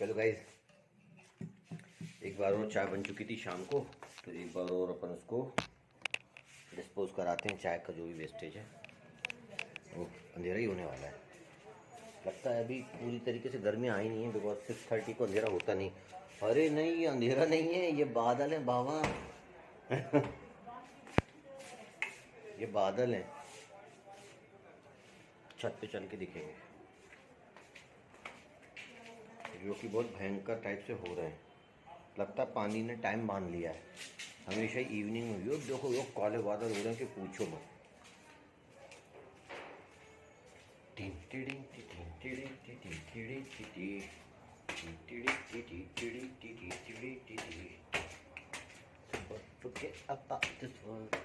चलो गाइस, एक बार और चाय बन चुकी थी शाम को, तो एक बार और अपन उसको डिस्पोज कराते हैं। चाय का जो भी वेस्टेज है वो अंधेरा ही होने वाला है। लगता है अभी पूरी तरीके से गर्मी आई नहीं है, बिकॉज 6:30 को अंधेरा होता नहीं। अरे नहीं, ये अंधेरा नहीं है, ये बादल है बाबा। ये बादल हैं, छत पे चल के दिखेंगे, जो कि बहुत भयंकर टाइप से हो रहे हैं। लगता है पानी ने टाइम बांध लिया है, हमेशा इवनिंग में भी। देखो वो काले बादल हो रहे हैं कि पूछो मत।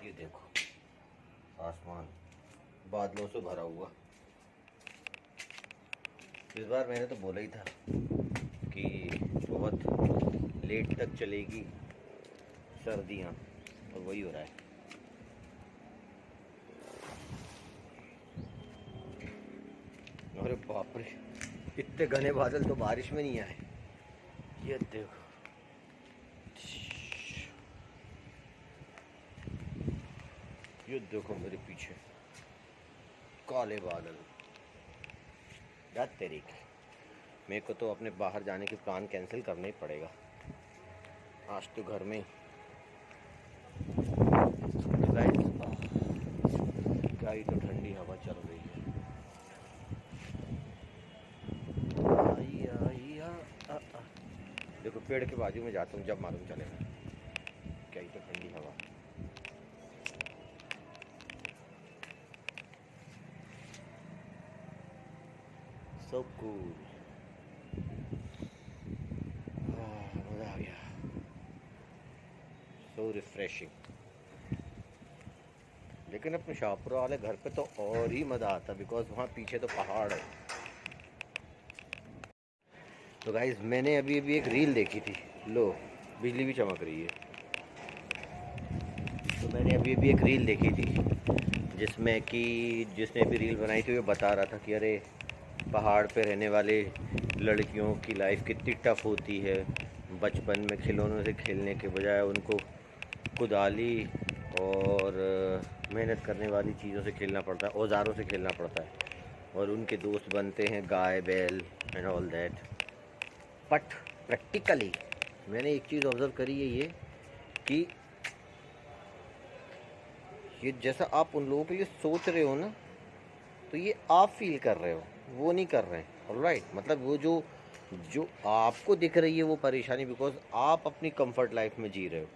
ये देखो आसमान बादलों से भरा हुआ। इस बार मैंने तो बोला ही था कि बहुत लेट तक चलेगी सर्दियाँ, और वही हो रहा है। अरे बाप रे, इतने घने बादल तो बारिश में नहीं आए। ये देखो, ये देखो मेरे पीछे काले बादल। यार तेरी की, मेरे को तो अपने बाहर जाने की प्लान कैंसिल करना ही पड़ेगा आज तो घर में। क्या ही तो ठंडी हवा चल रही है। देखो पेड़ के बाजू में जाता हूँ, जब मालूम चलेगा। क्या ही तो ठंडी हवा। सो कूल, मज़ा आ गया। सो रिफ्रेशिंग। लेकिन अपने शाहपुरा वाले घर पे तो और ही मज़ा आता, बिकॉज वहाँ पीछे तो पहाड़ है। तो गाइज, मैंने अभी अभी एक रील देखी थी। लो, बिजली भी चमक रही है। तो मैंने अभी अभी एक रील देखी थी जिसमें कि जिसने भी रील बनाई थी वो बता रहा था कि अरे पहाड़ पे रहने वाले लड़कियों की लाइफ कितनी टफ़ होती है। बचपन में खिलौनों से खेलने के बजाय उनको कुदाली और मेहनत करने वाली चीज़ों से खेलना पड़ता है, औज़ारों से खेलना पड़ता है, और उनके दोस्त बनते हैं गाय बैल and all that. But practically मैंने एक चीज़ ऑब्ज़र्व करी है, ये कि ये जैसा आप उन लोगों के लिए सोच रहे हो ना, तो ये आप फील कर रहे हो, वो नहीं कर रहे हैं। ऑलराइट, मतलब वो जो जो आपको दिख रही है वो परेशानी, बिकॉज आप अपनी कंफर्ट लाइफ में जी रहे हो,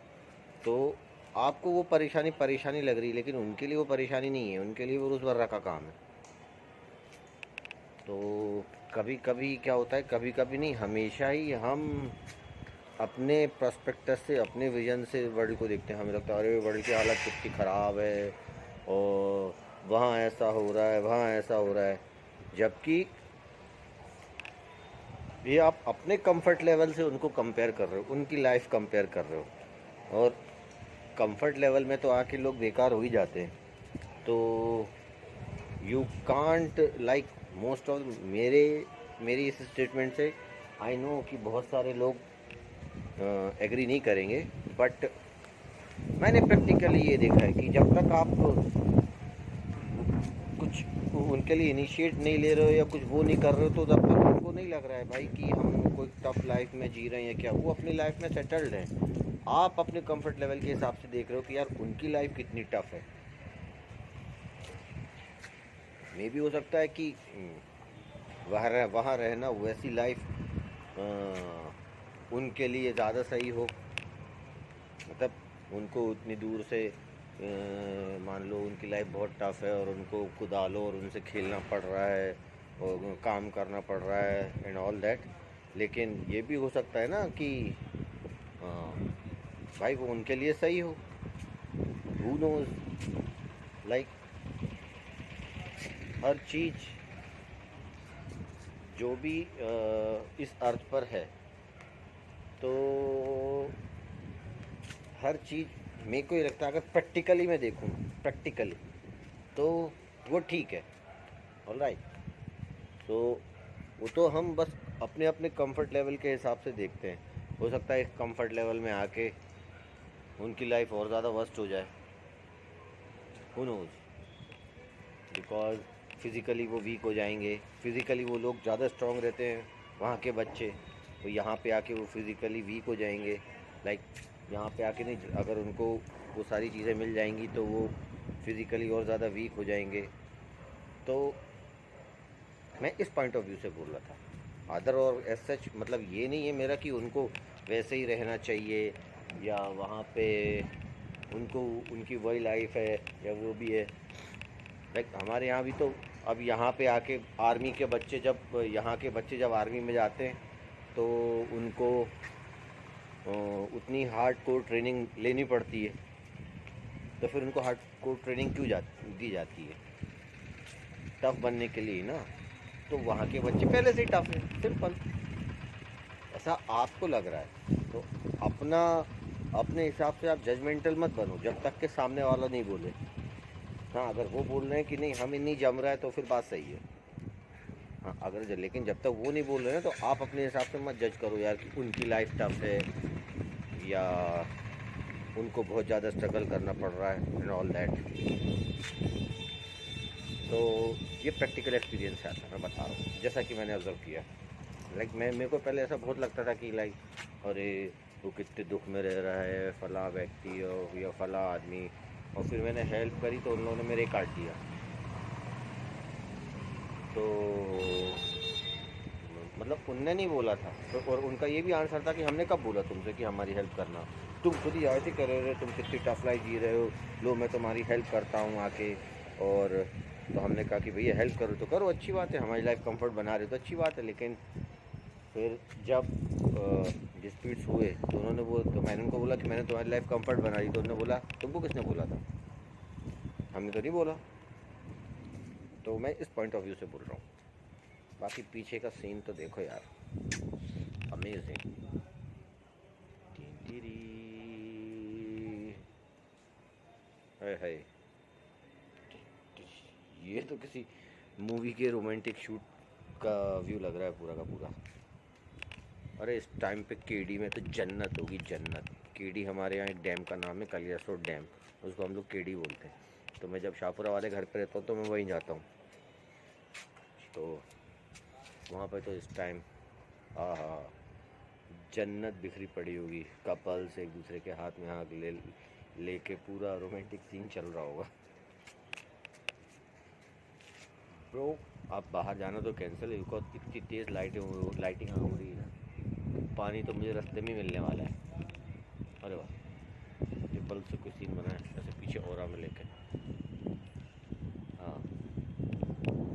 तो आपको वो परेशानी परेशानी लग रही है, लेकिन उनके लिए वो परेशानी नहीं है, उनके लिए वो रोज़मर्रा का काम है। तो कभी कभी क्या होता है, कभी कभी नहीं, हमेशा ही हम अपने पर्सपेक्टिव से, अपने विजन से वर्ल्ड को देखते हैं। हमें लगता है अरे वर्ल्ड की हालत कितनी ख़राब है, और वहाँ ऐसा हो रहा है, वहाँ ऐसा हो रहा है, जबकि ये आप अपने कंफर्ट लेवल से उनको कंपेयर कर रहे हो, उनकी लाइफ कंपेयर कर रहे हो। और कंफर्ट लेवल में तो आके लोग बेकार हो ही जाते हैं। तो you can't like most of मेरी इस स्टेटमेंट से आई नो कि बहुत सारे लोग एग्री नहीं करेंगे, बट मैंने प्रैक्टिकली ये देखा है कि जब तक आप कुछ उनके लिए इनिशिएट नहीं ले रहे हो या कुछ वो नहीं कर रहे हो, तो तब तक उनको नहीं लग रहा है भाई कि हम कोई टफ लाइफ में जी रहे हैं या क्या। वो अपनी लाइफ में सेटल्ड हैं। आप अपने कंफर्ट लेवल के हिसाब से देख रहे हो कि यार उनकी लाइफ कितनी टफ है। मे भी हो सकता है कि वहाँ रहना, वैसी लाइफ उनके लिए ज़्यादा सही हो। मतलब उनको उतनी दूर से मान लो उनकी लाइफ बहुत टफ है और उनको कुदालो और उनसे खेलना पड़ रहा है और काम करना पड़ रहा है एंड ऑल दैट। लेकिन ये भी हो सकता है ना कि भाई वो उनके लिए सही हो। हु नोज, लाइक हर चीज़ जो भी इस अर्थ पर है, तो हर चीज़ मेरे को ये लगता है, अगर प्रैक्टिकली मैं देखूँ प्रैक्टिकली, तो वो ठीक है। ऑलराइट, तो वो तो हम बस अपने अपने कंफर्ट लेवल के हिसाब से देखते हैं। हो सकता है इस कंफर्ट लेवल में आके उनकी लाइफ और ज़्यादा वर्स्ट हो जाए, हु नोज़, बिकॉज फिज़िकली वो वीक हो जाएंगे। फिज़िकली वो लोग ज़्यादा स्ट्रॉन्ग रहते हैं वहाँ के बच्चे, तो यहाँ पे आके वो फिज़िकली वीक हो जाएंगे। लाइक यहाँ पे आके नहीं, अगर उनको वो सारी चीज़ें मिल जाएंगी तो वो फिज़िकली और ज़्यादा वीक हो जाएंगे। तो मैं इस पॉइंट ऑफ व्यू से बोल रहा था। अदर और एज सच मतलब ये नहीं है मेरा कि उनको वैसे ही रहना चाहिए या वहाँ पे उनको उनकी वही लाइफ है या वो भी है। लाइक हमारे यहाँ भी तो अब यहाँ पे आके आर्मी के बच्चे जब यहाँ के बच्चे जब आर्मी में जाते हैं तो उनको उतनी हार्ड कोर ट्रेनिंग लेनी पड़ती है। तो फिर उनको हार्ड कोर ट्रेनिंग क्यों दी जाती है? टफ़ बनने के लिए ना। तो वहाँ के बच्चे पहले से ही टफ़ हैं, सिंपल। ऐसा आपको लग रहा है तो अपना अपने हिसाब से आप जजमेंटल मत बनो जब तक के सामने वाला नहीं बोले। हाँ, अगर वो बोल रहे हैं कि नहीं हमें नहीं जम रहा है तो फिर बात सही है। हाँ, लेकिन जब तक वो नहीं बोल रहे हैं तो आप अपने हिसाब से मत जज करो यार कि उनकी लाइफ टफ है या उनको बहुत ज़्यादा स्ट्रगल करना पड़ रहा है एंड ऑल दैट। तो ये प्रैक्टिकल एक्सपीरियंस है, मैं बता रहा हूँ जैसा कि मैंने ऑब्ज़र्व किया। लाइक मेरे को पहले ऐसा बहुत लगता था कि लाइक अरे वो कितने दुख में रह रहा है फला व्यक्ति या फला आदमी, और फिर मैंने हेल्प करी तो उन लोगों ने मेरे काट दिया। तो मतलब उनने नहीं बोला था तो, और उनका ये भी आंसर था कि हमने कब बोला तुमसे कि हमारी हेल्प करना, तुम खुद ही ऐसे कर रहे हो, तुम कितनी टफ लाइफ जी रहे हो, लो मैं तुम्हारी हेल्प करता हूँ आके। और तो हमने कहा कि भैया हेल्प करो तो करो, अच्छी बात है, हमारी लाइफ कंफर्ट बना रहे हो तो अच्छी बात है। लेकिन फिर जब डिस्प्यूट्स हुए तो उन्होंने तो मैंने उनको बोला कि मैंने तुम्हारी लाइफ कंफर्ट बना दी, तो उन्होंने बोला तुमको किसने बोला था, हमने तो नहीं बोला। तो मैं इस पॉइंट ऑफ व्यू से बोल रहा हूँ। बाकी पीछे का सीन तो देखो यार, अमेजिंग। हाय हाय, ये तो किसी मूवी के रोमांटिक शूट का व्यू लग रहा है पूरा का पूरा। अरे इस टाइम पे केडी में तो जन्नत होगी, जन्नत। केडी हमारे यहाँ एक डैम का नाम है, कालियासोत डैम, उसको हम लोग केडी बोलते हैं। तो मैं जब शाहपुरा वाले घर पे रहता हूँ तो मैं वहीं जाता हूँ। तो वहाँ पे तो इस टाइम हाँ जन्नत बिखरी पड़ी होगी, कपल्स एक दूसरे के हाथ में हाथ लेके पूरा रोमांटिक सीन चल रहा होगा। ब्रो आप बाहर जाना तो कैंसिल है, बिकॉज इतनी तेज़ लाइटिंग हो रही है ना, पानी तो मुझे रास्ते में मिलने वाला है। अरे वाह, ये बल्ब से कोई सीन बना है ऐसे पीछे ओरा में लेके। हाँ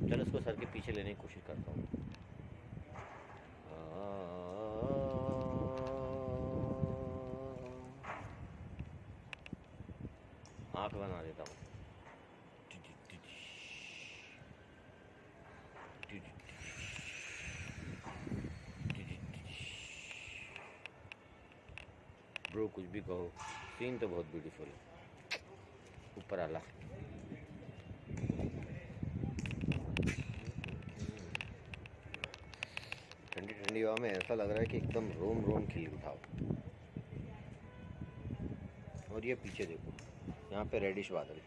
चलो इसको सर के पीछे लेने की कोशिश करता हूँ। आँख बना देता हूँ। ब्रो कुछ भी कहो, सीन तो बहुत ब्यूटीफुल है, ऊपर आला। ठंडी ठंडी हवा में ऐसा लग रहा है कि एकदम रोम रोम खिल उठाओ। और ये पीछे देखो, यहाँ पे रेडिश बादल।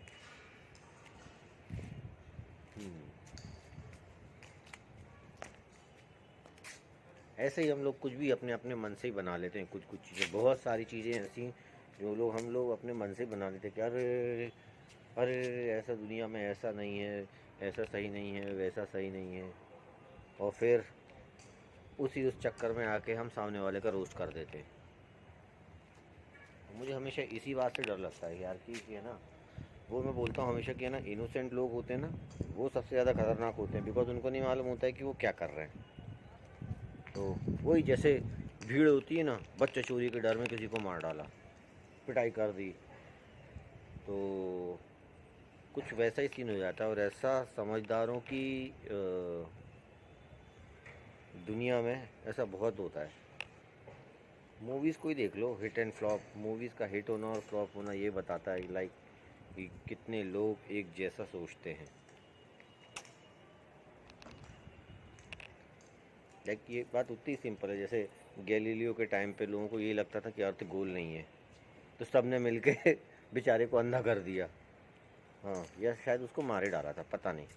ऐसे ही हम लोग कुछ भी अपने अपने मन से ही बना लेते हैं। कुछ कुछ चीज़ें, बहुत सारी चीज़ें ऐसी जो हम लोग अपने मन से बना लेते हैं कि अरे अरे ऐसा दुनिया में ऐसा नहीं है, ऐसा सही नहीं है, वैसा सही नहीं है। और फिर उस चक्कर में आके हम सामने वाले का रोस्ट कर देते हैं। मुझे हमेशा इसी बात से डर लगता है यार कि है ना, वो मैं बोलता हूँ हमेशा कि है ना, इनोसेंट लोग होते हैं ना, वो सबसे ज़्यादा खतरनाक होते हैं, बिकॉज उनको नहीं मालूम होता है कि वो क्या कर रहे हैं। तो वही जैसे भीड़ होती है ना, बच्चा चोरी के डर में किसी को मार डाला, पिटाई कर दी, तो कुछ वैसा ही सीन हो जाता है। और ऐसा समझदारों की दुनिया में ऐसा बहुत होता है। मूवीज़ को ही देख लो, हिट एंड फ्लॉप। मूवीज़ का हिट होना और फ्लॉप होना ये बताता है लाइक कि कितने लोग एक जैसा सोचते हैं। लाइक ये बात उतनी सिंपल है, जैसे गैलीलियो के टाइम पे लोगों को ये लगता था कि अर्थ गोल नहीं है, तो सब ने मिल के बेचारे को अंधा कर दिया। हाँ, या शायद उसको मारे डाला था, पता नहीं।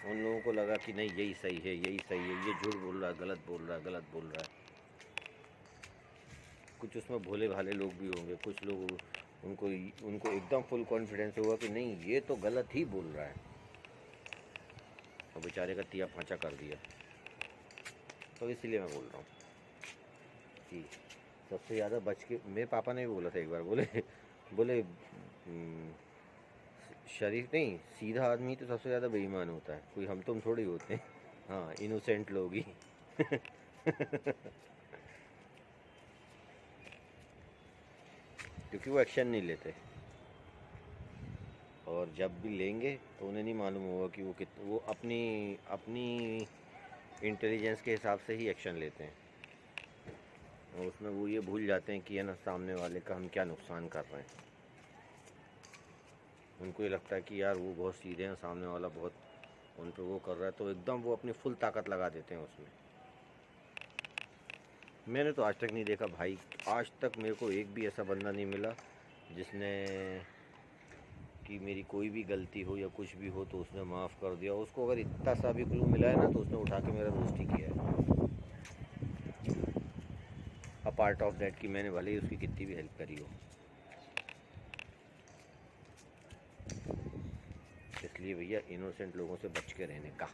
उन लोगों को लगा कि नहीं यही सही है, यही सही है, ये झूठ बोल रहा है, गलत बोल रहा है, गलत बोल रहा है। कुछ उसमें भोले भाले लोग भी होंगे, कुछ लोग उनको उनको एकदम फुल कॉन्फिडेंस होगा कि नहीं ये तो गलत ही बोल रहा है, और बेचारे का तिया फांचा कर दिया। तो इसीलिए मैं बोल रहा हूँ कि सबसे ज़्यादा बच के, मेरे पापा ने भी बोला था एक बार, बोले बोले शरीफ नहीं, सीधा आदमी तो सबसे ज़्यादा बेईमान होता है, कोई हम तुम थोड़ी होते हैं। हाँ, इनोसेंट लोग ही। क्योंकि वो एक्शन नहीं लेते, और जब भी लेंगे तो उन्हें नहीं मालूम होगा कि वो अपनी अपनी इंटेलिजेंस के हिसाब से ही एक्शन लेते हैं, और उसमें वो ये भूल जाते हैं कि है ना सामने वाले का हम क्या नुकसान कर रहे हैं। उनको ये लगता है कि यार वो बहुत सीधे हैं, सामने वाला बहुत उन पर वो कर रहा है, तो एकदम वो अपनी फुल ताकत लगा देते हैं उसमें। मैंने तो आज तक नहीं देखा भाई, आज तक मेरे को एक भी ऐसा बंदा नहीं मिला जिसने कि मेरी कोई भी गलती हो या कुछ भी हो तो उसने माफ़ कर दिया। उसको अगर इतना सा भी क्लू मिला है ना तो उसने उठा के मेरा दोस्ती किया है, अपार्ट ऑफ दैट कि मैंने भले ही उसकी कितनी भी हेल्प करी हो। इसलिए भैया इनोसेंट लोगों से बच के रहने का।